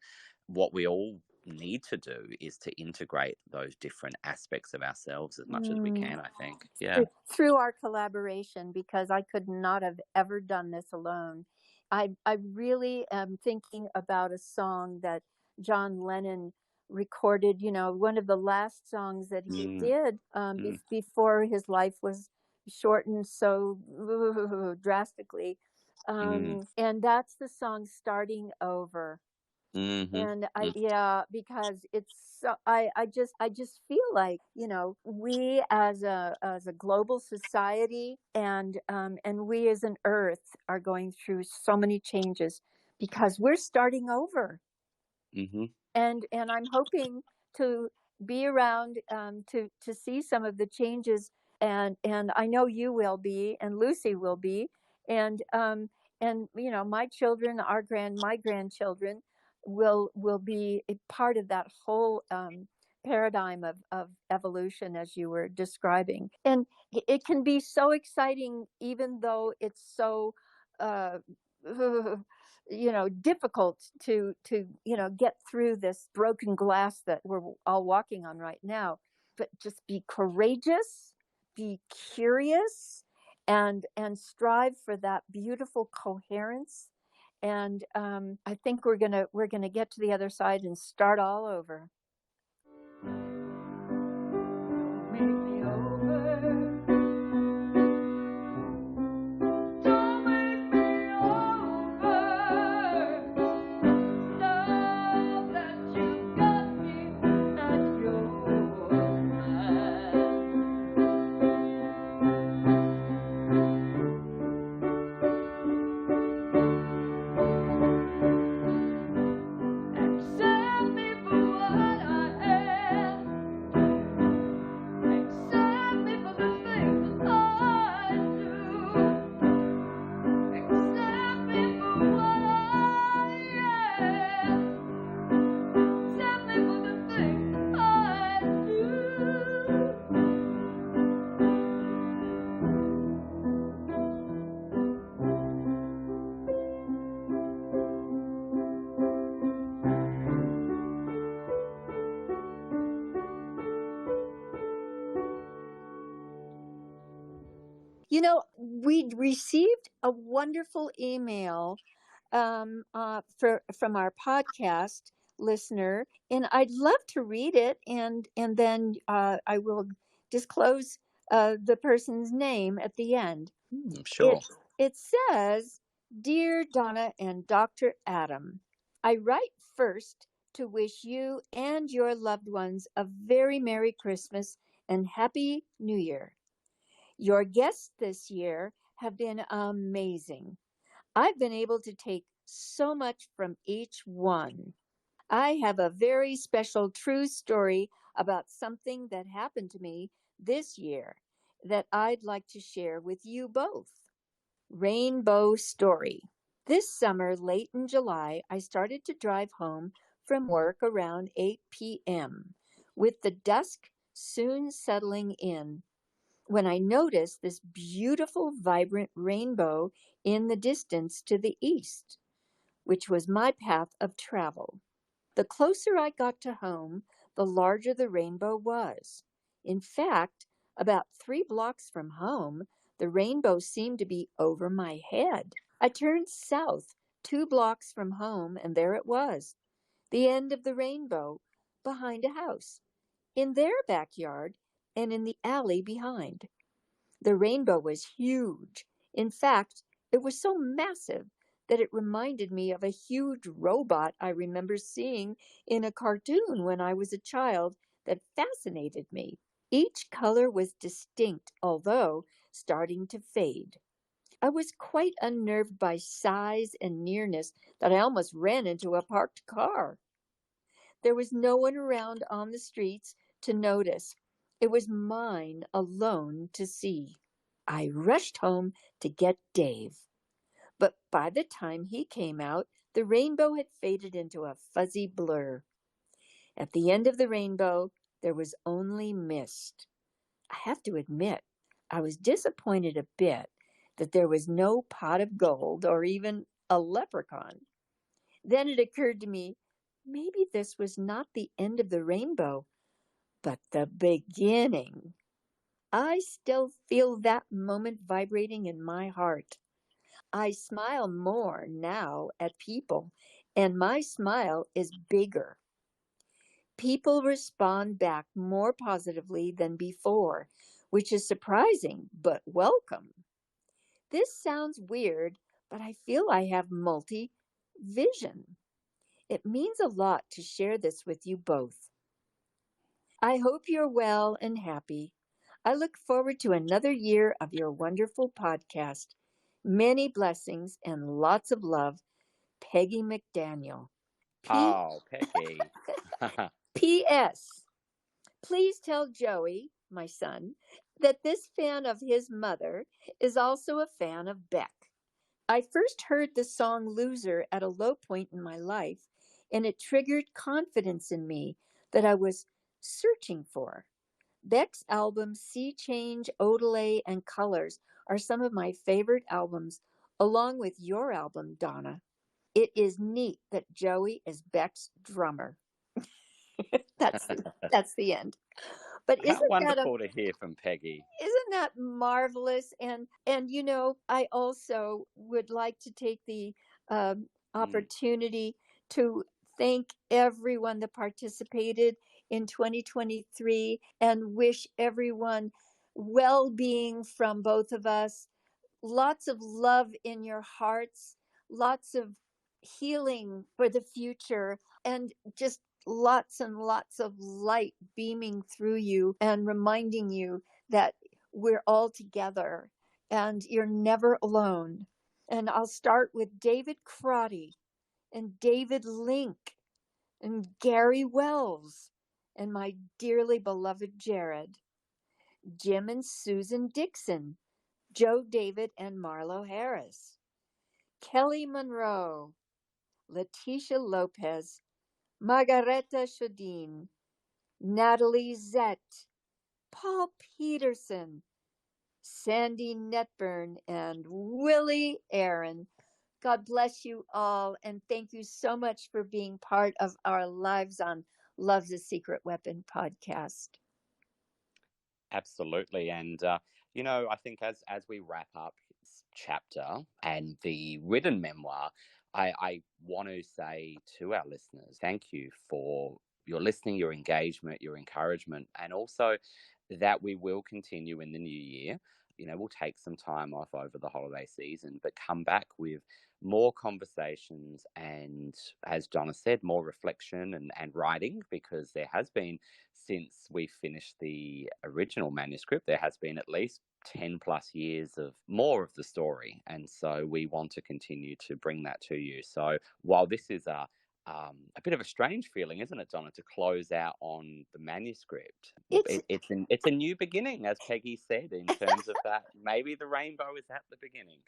what we all need to do is to integrate those different aspects of ourselves as much as we can, I think. Yeah. Through our collaboration, because I could not have ever done this alone. I really am thinking about a song that John Lennon recorded, one of the last songs that he did before his life was shortened so drastically. And that's the song Starting Over. And because it's so, I just feel like, we as a global society and we as an earth are going through so many changes because we're starting over. And I'm hoping to be around to see some of the changes, and I know you will be, and Lucy will be, and my children, my grandchildren will be a part of that whole paradigm of evolution as you were describing. And it can be so exciting, even though it's so difficult to get through this broken glass that we're all walking on right now. But just be courageous, be curious, and strive for that beautiful coherence. And I think we're gonna get to the other side and start all over. Make me over. We received a wonderful email from our podcast listener, and I'd love to read it, and then I will disclose the person's name at the end. Sure. It says, "Dear Donna and Dr. Adam, I write first to wish you and your loved ones a very Merry Christmas and Happy New Year. Your guests this year have been amazing. I've been able to take so much from each one. I have a very special true story about something that happened to me this year that I'd like to share with you both. Rainbow story. This summer, late in July, I started to drive home from work around 8 p.m., with the dusk soon settling in, when I noticed this beautiful, vibrant rainbow in the distance to the east, which was my path of travel. The closer I got to home, the larger the rainbow was. In fact, about 3 blocks from home, the rainbow seemed to be over my head. I turned south 2 blocks from home, and there it was, the end of the rainbow, behind a house, in their backyard, and in the alley behind. The rainbow was huge. In fact, it was so massive that it reminded me of a huge robot I remember seeing in a cartoon when I was a child that fascinated me. Each color was distinct, although starting to fade. I was quite unnerved by size and nearness that I almost ran into a parked car. There was no one around on the streets to notice. It was mine alone to see. I rushed home to get Dave, but by the time he came out, the rainbow had faded into a fuzzy blur. At the end of the rainbow, there was only mist. I have to admit, I was disappointed a bit that there was no pot of gold or even a leprechaun. Then it occurred to me, maybe this was not the end of the rainbow, but the beginning. I still feel that moment vibrating in my heart. I smile more now at people, and my smile is bigger. People respond back more positively than before, which is surprising but welcome. This sounds weird, but I feel I have multi vision. It means a lot to share this with you both. I hope you're well and happy. I look forward to another year of your wonderful podcast. Many blessings and lots of love, Peggy McDaniel. Oh, Peggy. P.S. Please tell Joey, my son, that this fan of his mother is also a fan of Beck. I first heard the song Loser at a low point in my life, and it triggered confidence in me that I was searching for. Beck's albums Sea Change, Odelay, and Colors are some of my favorite albums, along with your album, Donna. It is neat that Joey is Beck's drummer. That's the end. But How wonderful to hear from Peggy. isn't that marvelous? And you know, I also would like to take the opportunity to thank everyone that participated in 2023 and wish everyone well-being from both of us, lots of love in your hearts, lots of healing for the future, and just lots and lots of light beaming through you and reminding you that we're all together and you're never alone. And I'll start with David Crotty and David Link and Gary Wells and my dearly beloved Jared, Jim and Susan Dixon, Joe David and Marlo Harris, Kelly Monroe, Letitia Lopez, Margareta Shadin, Natalie Zett, Paul Peterson, Sandy Netburn, and Willie Aaron. God bless you all, and thank you so much for being part of our Lives on Love's a Secret Weapon podcast. Absolutely. And, I think as we wrap up this chapter and the written memoir, I want to say to our listeners, thank you for your listening, your engagement, your encouragement, and also that we will continue in the new year. We'll take some time off over the holiday season, but come back with more conversations and, as Donna said, more reflection and writing, because there has been, since we finished the original manuscript, there has been at least 10 plus years of more of the story. And so we want to continue to bring that to you. So while this is a bit of a strange feeling, isn't it, Donna, to close out on the manuscript? It's a new beginning, as Peggy said, in terms of that. Maybe the rainbow is at the beginning.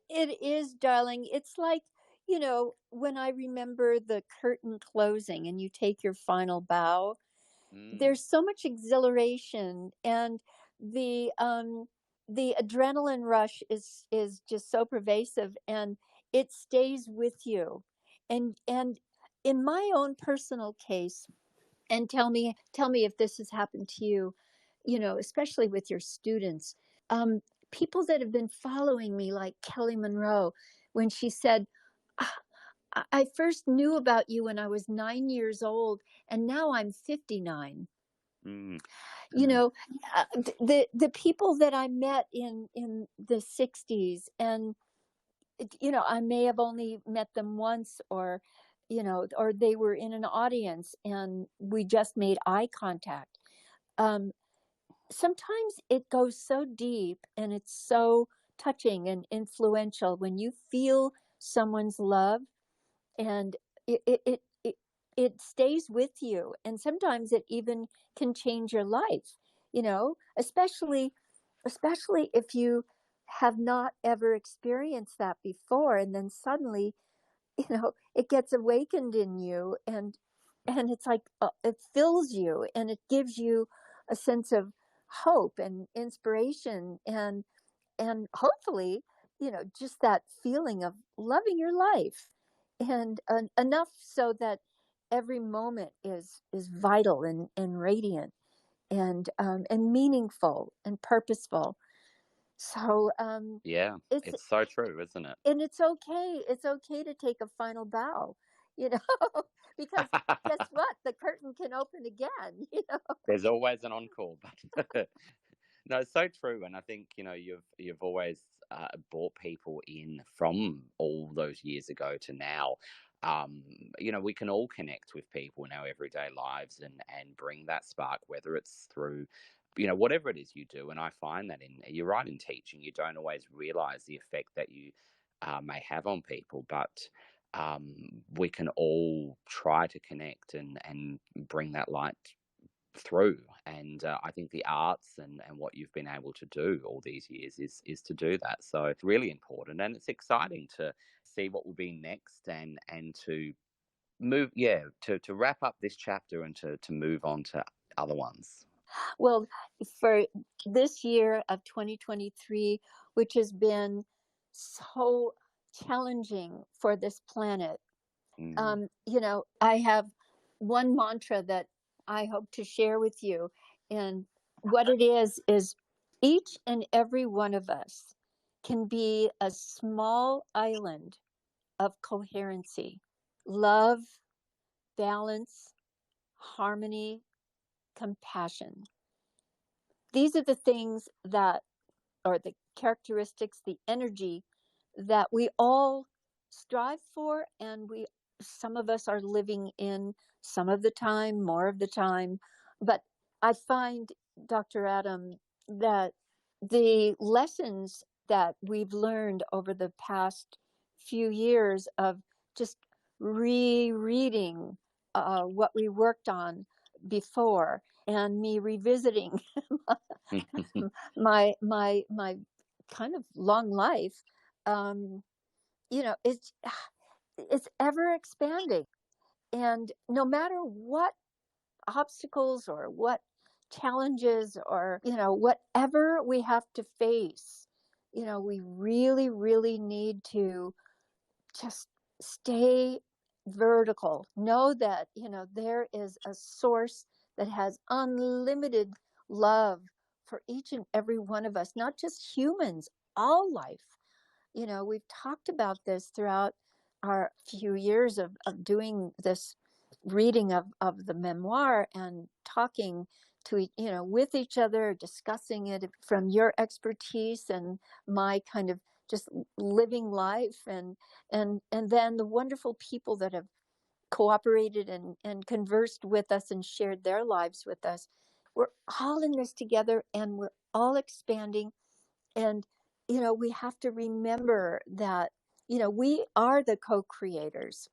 It is, darling. It's like, when I remember the curtain closing and you take your final bow, there's so much exhilaration, and the adrenaline rush is just so pervasive, and it stays with you. And in my own personal case, and tell me if this has happened to you, especially with your students, people that have been following me, like Kelly Monroe, when she said, I first knew about you when I was 9 years old, and now I'm 59. The people that I met in the 60s, and I may have only met them once, or or they were in an audience and we just made eye contact. Sometimes it goes so deep and it's so touching and influential when you feel someone's love, and it stays with you, and sometimes it even can change your life, especially if you have not ever experienced that before, and then suddenly it gets awakened in you, and it's like it fills you, and it gives you a sense of hope and inspiration, and hopefully just that feeling of loving your life, and enough so that every moment is vital and radiant, and meaningful and purposeful. So Yeah, it's it's so true, isn't it? and it's okay to take a final bow, you know because guess what, the curtain can open again. There's always an encore, but no, it's so true. And I think, you've always brought people in from all those years ago to now. We can all connect with people in our everyday lives and bring that spark, whether it's through, whatever it is you do. And I find that you're right, in teaching, you don't always realize the effect that you may have on people, but we can all try to connect and bring that light through. And I think the arts and what you've been able to do all these years is to do that. So it's really important, and it's exciting to see what will be next, and to move, to wrap up this chapter and to move on to other ones. Well, for this year of 2023, which has been so challenging for this planet, I have one mantra that I hope to share with you. And what it is each and every one of us can be a small island of coherency, love, balance, harmony, compassion. These are the things that, or the characteristics, the energy that we all strive for, and some of us are living in some of the time, more of the time. But I find, Dr. Adam, that the lessons that we've learned over the past few years of just rereading what we worked on before, and me revisiting my kind of long life, it's ever expanding, and no matter what obstacles or what challenges or whatever we have to face, we really, really need to just stay vertical. Know that there is a source that has unlimited love for each and every one of us, not just humans, all life. We've talked about this throughout our few years of doing this reading of the memoir, and talking to with each other, discussing it from your expertise and my kind of just living life, and then the wonderful people that have cooperated and conversed with us and shared their lives with us. We're all in this together, and we're all expanding. And we have to remember that we are the co-creators,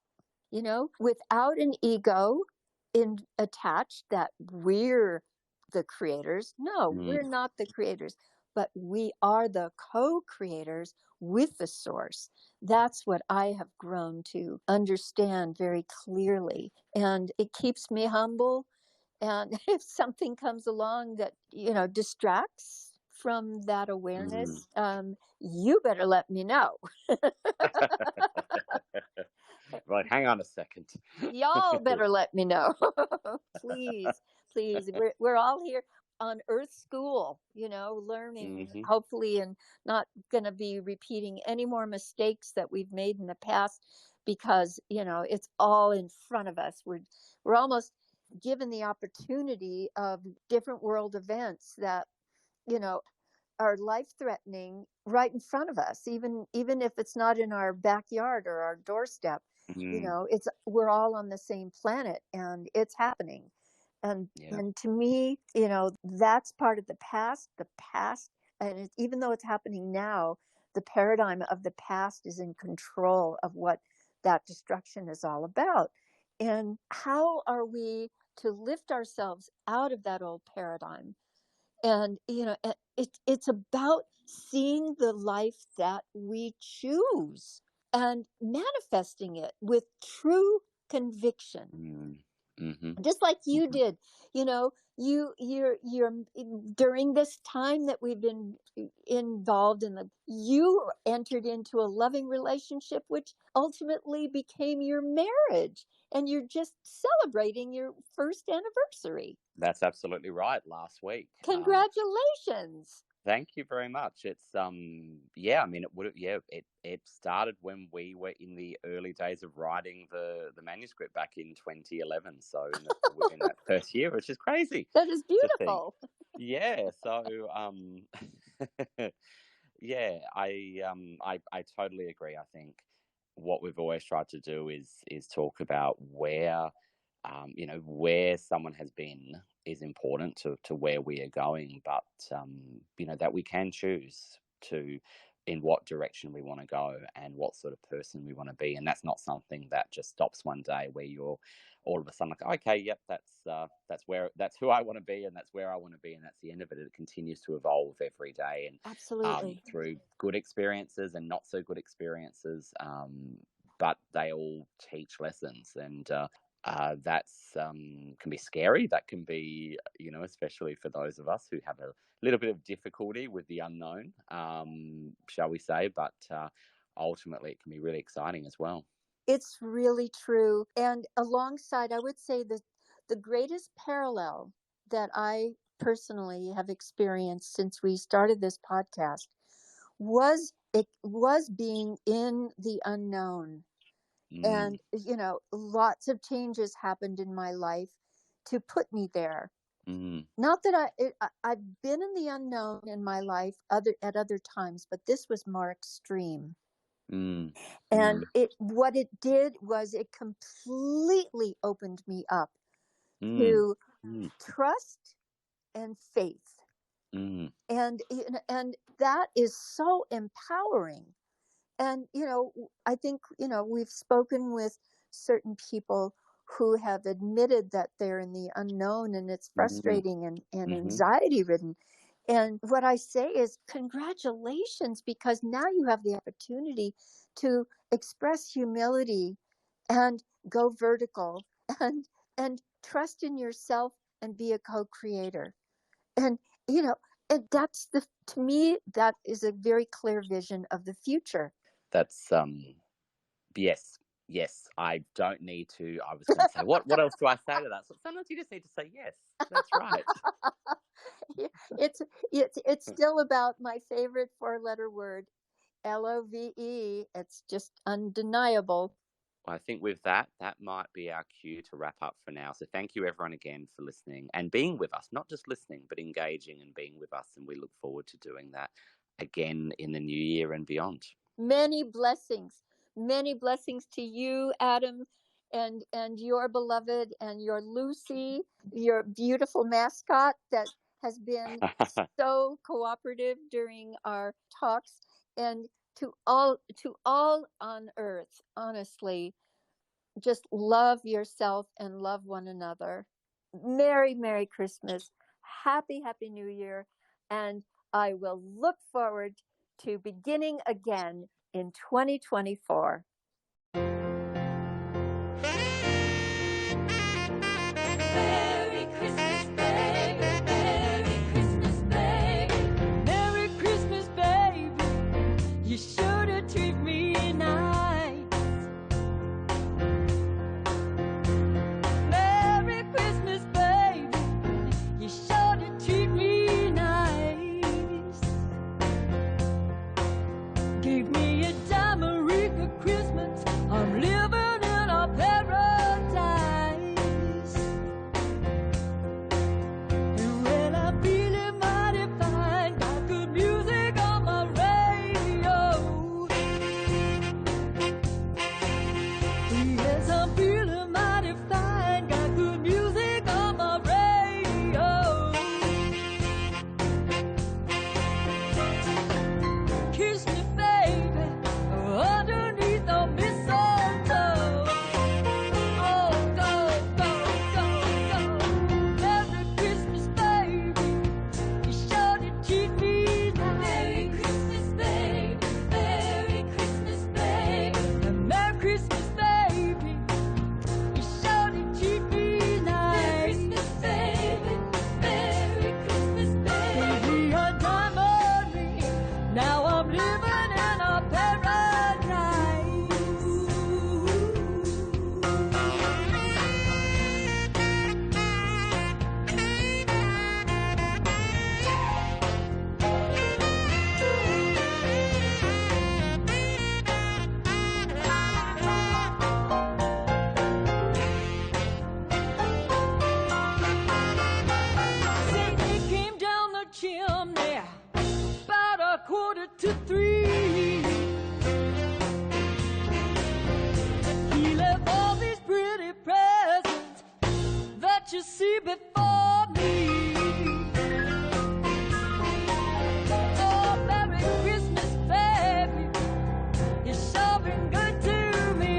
without an ego attached that we're the creators. No, we're not the creators, but we are the co-creators with the source. That's what I have grown to understand very clearly, and it keeps me humble. And if something comes along that distracts from that awareness, you better let me know. Right, hang on a second. Y'all better let me know. Please, please. We're all here on Earth School, learning, hopefully, and not going to be repeating any more mistakes that we've made in the past, because it's all in front of us. We're almost given the opportunity of different world events that are life-threatening right in front of us, even if it's not in our backyard or our doorstep. We're all on the same planet, and it's happening. And to me, that's part of the past, and even though it's happening now, the paradigm of the past is in control of what that destruction is all about. And how are we to lift ourselves out of that old paradigm? And, it's about seeing the life that we choose and manifesting it with true conviction. Mm-hmm. Just like you did, you're during this time that we've been involved in, you entered into a loving relationship, which ultimately became your marriage, and you're just celebrating your first anniversary. That's absolutely right. Last week. Congratulations. Thank you very much. It's yeah, I mean it started when we were in the early days of writing the manuscript back in 2011. So within that first year, which is crazy. That is beautiful. Yeah. So yeah, I totally agree. I think what we've always tried to do is talk about where where someone has been is important to where we are going, but that we can choose to in what direction we want to go and what sort of person we want to be, and that's not something that just stops one day where you're all of a sudden like, okay, yep, that's who I want to be, and that's where I want to be, and that's the end of it. It continues to evolve every day, and absolutely through good experiences and not so good experiences, but they all teach lessons, and that's can be scary. That can be, especially for those of us who have a little bit of difficulty with the unknown, shall we say, but ultimately it can be really exciting as well. It's really true. And alongside, I would say that the greatest parallel that I personally have experienced since we started this podcast was being in the unknown. And, lots of changes happened in my life to put me there. Not that I've been in the unknown in my life at other times, but this was more extreme. And what it did was it completely opened me up to trust and faith. And that is so empowering. And, I think, we've spoken with certain people who have admitted that they're in the unknown, and it's frustrating and anxiety ridden. And what I say is congratulations, because now you have the opportunity to express humility and go vertical and trust in yourself and be a co-creator. And, and that's to me, that is a very clear vision of the future. That's yes. I don't need to. I was going to say, what else do I say to that? So sometimes you just need to say yes. That's right. It's still about my favorite 4-letter word, LOVE. It's just undeniable. I think with that might be our cue to wrap up for now. So thank you everyone again for listening and being with us, not just listening, but engaging and being with us. And we look forward to doing that again in the new year and beyond. Many blessings to you, Adam, and your beloved, and your Lucy, your beautiful mascot that has been so cooperative during our talks, and to all on earth. Honestly, just love yourself and love one another. Merry Christmas, happy New Year, and I will look forward to beginning again in 2024. Merry Christmas, baby. Merry Christmas, baby. Merry Christmas, baby. You sure to treat me nice. Merry Christmas, baby. You sure to treat me nice. Give me a America Christmas. I'm living in a paradise. what you see before me. Oh, Merry Christmas, baby. You're sure been good to me.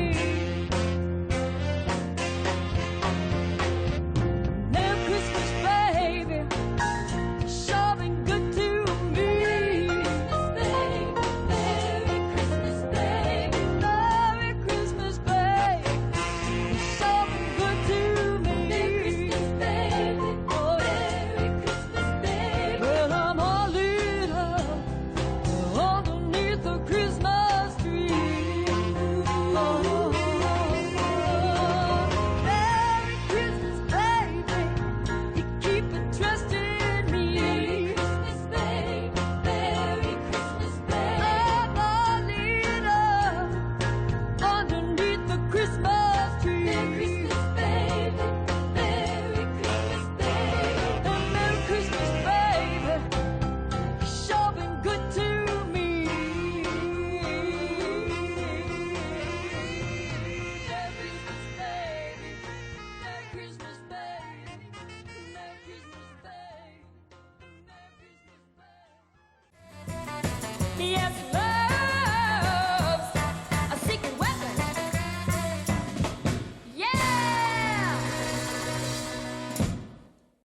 Merry Christmas, baby. You're sure been good to me. Merry Christmas, baby. Merry Christmas, baby. You're sure been good to me. Merry Christmas, baby. Oh, Merry Christmas, baby. Well, I'm all lit up underneath the Christmas tree. Oh, Merry Christmas, baby. You keep entrusting me. Merry Christmas, baby. Merry Christmas, baby. I'm all lit up underneath the Christmas tree. Merry Christmas, baby. Merry Christmas, baby. And Merry Christmas, baby. You've sure been good to me. Merry Christmas, baby. Merry Christmas, baby. Merry Christmas, baby. Merry Christmas, baby. Yes,